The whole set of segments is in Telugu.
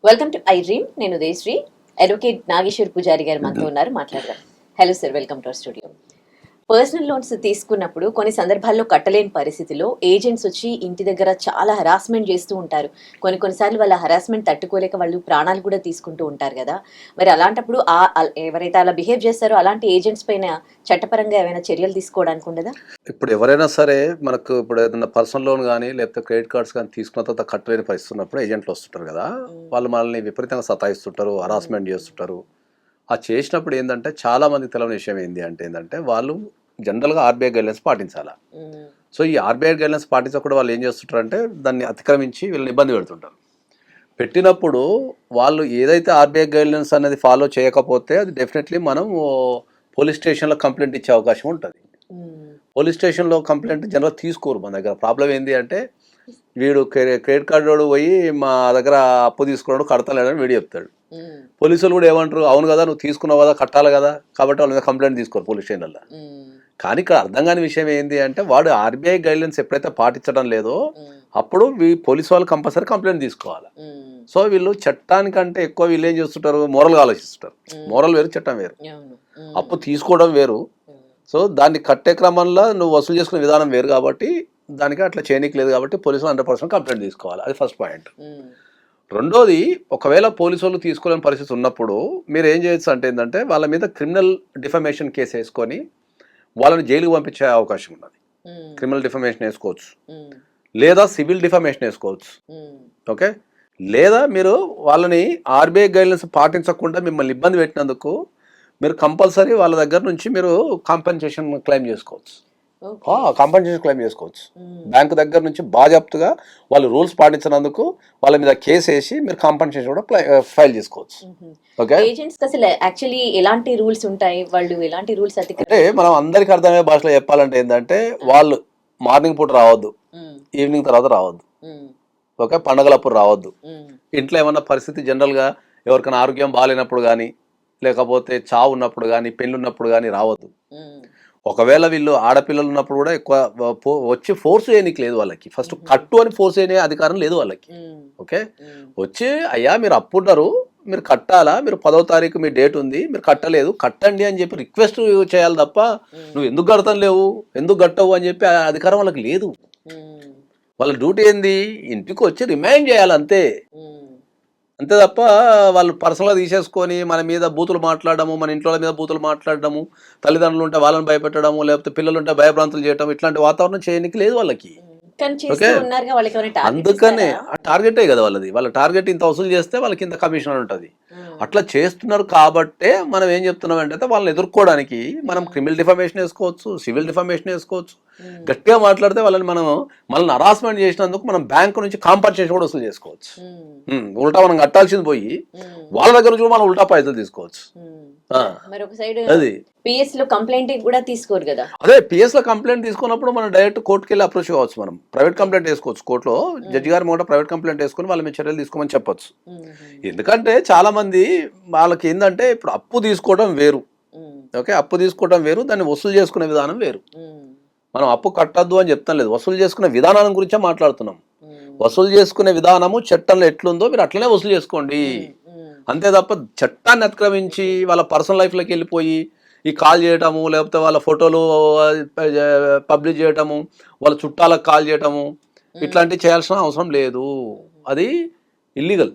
Welcome to I dream. నేను ఉదయశ్రీ. అడ్వకేట్ నాగేశ్వర్ పూజారి గారు మనతో ఉన్నారు, మాట్లాడదాం. Hello sir, welcome to our studio. Personal loans తీసుకున్నప్పుడు కొన్ని సందర్భాల్లో కట్టలేని పరిస్థితిలో ఏజెంట్స్ వచ్చి ఇంటి దగ్గర చాలా హరాస్మెంట్ చేస్తూ ఉంటారు. కొన్నిసార్లు వాళ్ళ హరాస్మెంట్ తట్టుకోలేక వాళ్ళు ప్రాణాలు కూడా తీసుకుంటూ ఉంటారు కదా. మరి అలాంటప్పుడు ఎవరైతే అలా బిహేవ్ చేస్తారో అలాంటి ఏజెంట్స్ పైన చట్టపరంగా ఏమైనా చర్యలు తీసుకోవడానికి ఉండదా? ఇప్పుడు ఎవరైనా సరే మనకు ఇప్పుడు ఏదైనా పర్సనల్ లోన్ కానీ లేకపోతే క్రెడిట్ కార్డ్స్ కానీ తీసుకున్న తర్వాత కట్టలేని పరిస్థితి ఉన్నప్పుడు ఏజెంట్లు వస్తుంటారు కదా, వాళ్ళు మనల్ని విపరీతంగా సతాయిస్తుంటారు, హరాస్మెంట్ చేస్తుంటారు. ఆ చేసినప్పుడు ఏంటంటే చాలా మంది తెలియని విషయం ఏంటంటే వాళ్ళు జనరల్గా ఆర్బీఐ గైడ్లైన్స్ పాటించాలి. సో ఈ ఆర్బీఐ గైడ్లైన్స్ పాటించకుండా వాళ్ళు ఏం చేస్తుంటారు అంటే దాన్ని అతిక్రమించి వీళ్ళని ఇబ్బంది పెడుతుంటారు. పెట్టినప్పుడు వాళ్ళు ఏదైతే ఆర్బీఐ గైడ్లైన్స్ అనేది ఫాలో చేయకపోతే అది డెఫినెట్లీ మనం పోలీస్ స్టేషన్లో కంప్లైంట్ ఇచ్చే అవకాశం ఉంటుంది. పోలీస్ స్టేషన్లో కంప్లైంట్ జనరల్ తీసుకోరు. మన దగ్గర ప్రాబ్లం ఏంటి అంటే వీడు క్రెడిట్ కార్డు వాడు పోయి మా దగ్గర అప్పు తీసుకున్నాడు కడతలేడని వీడు చెప్తాడు. పోలీసులు కూడా ఏమంటారు, అవును కదా నువ్వు తీసుకున్నావు కదా కట్టాలి కదా, కాబట్టి వాళ్ళ మీద కంప్లైంట్ తీసుకోరు పోలీస్ స్టేషన్లలో. కానీ ఇక్కడ అర్థం కాని విషయం ఏంటి అంటే వాడు ఆర్బీఐ గైడ్లైన్స్ ఎప్పుడైతే పాటించడం లేదో అప్పుడు పోలీసు వాళ్ళు కంపల్సరీ కంప్లైంట్ తీసుకోవాలి. సో వీళ్ళు చట్టానికంటే ఎక్కువ వీళ్ళు ఏం చేస్తుంటారు, మోరల్గా ఆలోచిస్తుంటారు. మోరల్ వేరు, చట్టం వేరు. అప్పు తీసుకోవడం వేరు. సో దాన్ని కట్టే క్రమంలో నువ్వు వసూలు చేసుకునే విధానం వేరు కాబట్టి దానికి అట్లా చేయనీకి లేదు కాబట్టి పోలీసులు 100% కంప్లైంట్ తీసుకోవాలి. అది ఫస్ట్ పాయింట్. రెండోది, ఒకవేళ పోలీసు వాళ్ళు తీసుకోలేని పరిస్థితి ఉన్నప్పుడు మీరు ఏం చేయొచ్చు అంటే ఏంటంటే వాళ్ళ మీద క్రిమినల్ డిఫమేషన్ కేసు వేసుకొని వాళ్ళని జైలుకు పంపించే అవకాశం ఉన్నది. క్రిమినల్ డిఫమేషన్ వేసుకోవచ్చు, లేదా సివిల్ డిఫమేషన్ వేసుకోవచ్చు. ఓకే, లేదా మీరు వాళ్ళని ఆర్బీఐ గైడ్లైన్స్ పాటించకుండా మిమ్మల్ని ఇబ్బంది పెట్టినందుకు మీరు కంపల్సరీ వాళ్ళ దగ్గర నుంచి మీరు కాంపెన్సేషన్ క్లెయిమ్ చేసుకోవచ్చు. కాంపెన్సేషన్ క్లెయిమ్ చేసుకోవచ్చు. బ్యాంకు దగ్గర నుంచి బాజాప్తుగా వాళ్ళు రూల్స్ పాటించినందుకు వాళ్ళ మీద కేసు వేసి మీరు కాంపెన్సేషన్ కూడా ఫైల్ చేసుకోవచ్చు. ఓకే, ఏజెంట్స్ అసలు యాక్చువల్లీ ఎలాంటి రూల్స్ ఉంటాయి, వాళ్ళు ఎలాంటి రూల్స్ అంటే మనం అందరికి అర్థమయ్యే భాషలో చెప్పాలంటే ఏంటంటే వాళ్ళు మార్నింగ్ పూట రావద్దు, ఈవినింగ్ తర్వాత రావద్దు. ఓకే, పండగలప్పుడు రావద్దు. ఇంట్లో ఏమన్నా పరిస్థితి జనరల్గా ఎవరికైనా ఆరోగ్యం బాగాలేనప్పుడు కానీ లేకపోతే చావు ఉన్నప్పుడు కానీ పెళ్ళి ఉన్నప్పుడు కానీ రావద్దు. ఒకవేళ వీళ్ళు ఆడపిల్లలు ఉన్నప్పుడు కూడా ఎక్కువ వచ్చి ఫోర్స్ చేయడానికి లేదు వాళ్ళకి. ఫస్ట్ కట్టు అని ఫోర్స్ చేయని అధికారం లేదు వాళ్ళకి. ఓకే, వచ్చి అయ్యా మీరు అప్పున్నారు, మీరు కట్టాలా, మీరు 10వ తారీఖు మీ డేట్ ఉంది, మీరు కట్టలేదు, కట్టండి అని చెప్పి రిక్వెస్ట్ చేయాలి తప్ప నువ్వు ఎందుకు కడతాను లేవు, ఎందుకు కట్టవు అని చెప్పి ఆ అధికారం వాళ్ళకి లేదు. వాళ్ళ డ్యూటీ ఏంది, ఇంటికి వచ్చి రిమైండ్ చేయాలి అంతే. అంతే తప్ప వాళ్ళు పర్సనల్గా తీసేసుకొని మన మీద బూతులు మాట్లాడము, మన ఇంట్లో మీద బూతులు మాట్లాడము, తల్లిదండ్రులు ఉంటే వాళ్ళని భయపెట్టడము, లేకపోతే పిల్లలు ఉంటే భయభ్రాంతులు చేయడం, ఇట్లాంటి వాతావరణం చేయడానికి లేదు వాళ్ళకి. అందుకనే ఆ టార్గెటే కదా వాళ్ళది. వాళ్ళ టార్గెట్ ఇంత వసూలు చేస్తే వాళ్ళకి ఇంత కమిషన్ ఉంటుంది. అట్లా చేస్తున్నారు కాబట్టే మనం ఏం చెప్తున్నాం అంటే వాళ్ళని ఎదుర్కోవడానికి మనం క్రిమినల్ డిఫమేషన్ వేసుకోవచ్చు, సివిల్ డిఫమేషన్ వేసుకోవచ్చు. గట్టిగా మాట్లాడితే మనల్ని హరాస్మెంట్ చేసినందుకు మనం బ్యాంకు నుంచి కాంపన్సేషన్ కూడా వసూలు చేసుకోవచ్చు. ఉల్టా మనం కట్టాల్సింది పోయి వాళ్ళ దగ్గర నుంచి మనం ఉల్టా పైసలు తీసుకోవచ్చు. అది పిఎస్ లో కంప్లైంట్ కూడా తీసుకోరు కదా. అదే పిఎస్ లో కంప్లైంట్ తీసుకున్నప్పుడు మనం డైరెక్ట్ కోర్టుకి వెళ్ళి అప్రోచ్ కావచ్చు. మనం ప్రైవేట్ కంప్లైంట్ వేసుకోవచ్చు కోర్టులో. జడ్జి గారి ముందు ప్రైవేట్ కంప్లైంట్ వేసుకుని వాళ్ళ మీద చర్యలు తీసుకోమని చెప్పొచ్చు. ఎందుకంటే చాలా మంది వాళ్ళకి ఏంటంటే ఇప్పుడు అప్పు తీసుకోవడం వేరు. ఓకే, అప్పు తీసుకోవడం వేరు, దాన్ని వసూలు చేసుకునే విధానం వేరు. మనం అప్పు కట్టద్దు అని చెప్తాం లేదు, వసూలు చేసుకునే విధానం గురించే మాట్లాడుతున్నాం. వసూలు చేసుకునే విధానము చట్టంలో ఎట్లుందో మీరు అట్లనే వసూలు చేసుకోండి అంతే తప్ప చట్టాన్ని అతిక్రమించి వాళ్ళ పర్సనల్ లైఫ్లోకి వెళ్ళిపోయి ఈ కాల్ చేయటము, లేకపోతే వాళ్ళ ఫోటోలు పబ్లిష్ చేయటము, వాళ్ళ చుట్టాలకు కాల్ చేయటము, ఇట్లాంటివి చేయాల్సిన అవసరం లేదు. అది ఇల్లీగల్.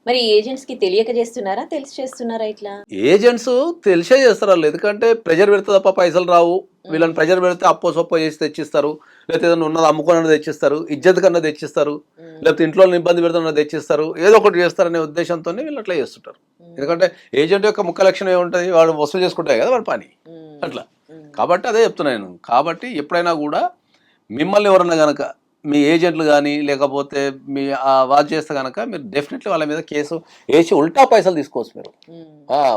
మరి ఏజెంట్స్ కి తెలియక చేస్తున్నారా, తెలిసి చేస్తున్నారా? ఇట్లా ఏజెంట్స్ తెలిసే చేస్తారు వాళ్ళు. ఎందుకంటే ప్రెజర్ పెడితే తప్ప పైసలు రావు. వీళ్ళని ప్రెజర్ పెడితే అప్పో సొప్పో చేసి తెచ్చిస్తారు, లేకపోతే ఏదైనా ఉన్నది అమ్ముకొని తెచ్చిస్తారు, ఇజ్జత్ కన్నా తెచ్చిస్తారు, లేకపోతే ఇంట్లో ఇబ్బంది పెడుతున్నా తెచ్చిస్తారు, ఏదో ఒకటి చేస్తారనే ఉద్దేశంతో వీళ్ళు అట్లా చేస్తుంటారు. ఎందుకంటే ఏజెంట్ యొక్క ముఖ్య లక్షణం ఏముంటుంది, వాడు వసూలు చేసుకుంటాయి కదా వాడి పని అట్లా. కాబట్టి అదే చెప్తున్నాను. కాబట్టి ఎప్పుడైనా కూడా మిమ్మల్ని ఎవరన్నా కనుక మీ ఏజెంట్లు కానీ లేకపోతే మీ వాచ్ చేస్తే కనుక మీరు డెఫినెట్లీ వాళ్ళ మీద కేసు వేసి ఉల్టా పైసలు తీసుకోవచ్చు. మీరు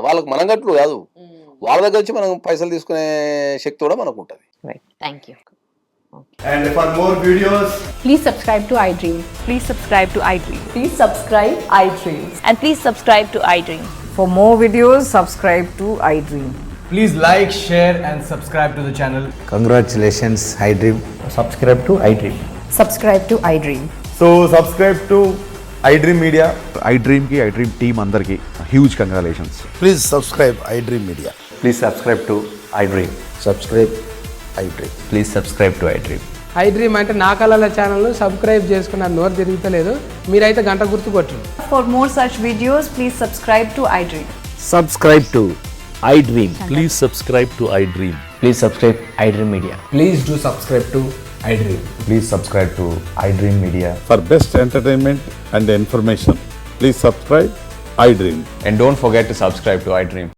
వాళ్ళకి మనం గట్లు కాదు, వాళ్ళ దగ్గర నుంచి మనం పైసలు తీసుకునే శక్తి కూడా మనకు ఉంటుంది. Thank you. And for more videos, please subscribe to iDream. Please subscribe to iDream. Please subscribe iDream. And please subscribe to iDream. For more videos, subscribe to iDream. please like, share and subscribe to the channel. Congratulations, iDream. Subscribe to iDream. Subscribe to iDream. So subscribe to iDream Media. IDream team అందరికి huge congratulations. Please subscribe iDream Media. Please subscribe to iDream. Subscribe iDream. Please subscribe to iDream. iDream అంటే నా కళల ఛానల్ను సబ్స్క్రైబ్ చేసుకున్న నోరు తిరుగుతలేదు, మీరైతే గంట గుర్తు కొట్టండి. For more such videos, please subscribe to iDream. Subscribe to iDream. Please subscribe to iDream. Please subscribe iDream Media. Please do subscribe to iDream. Please subscribe to I dream media. For best entertainment and information, please subscribe iDream. And don't forget to subscribe to I dream.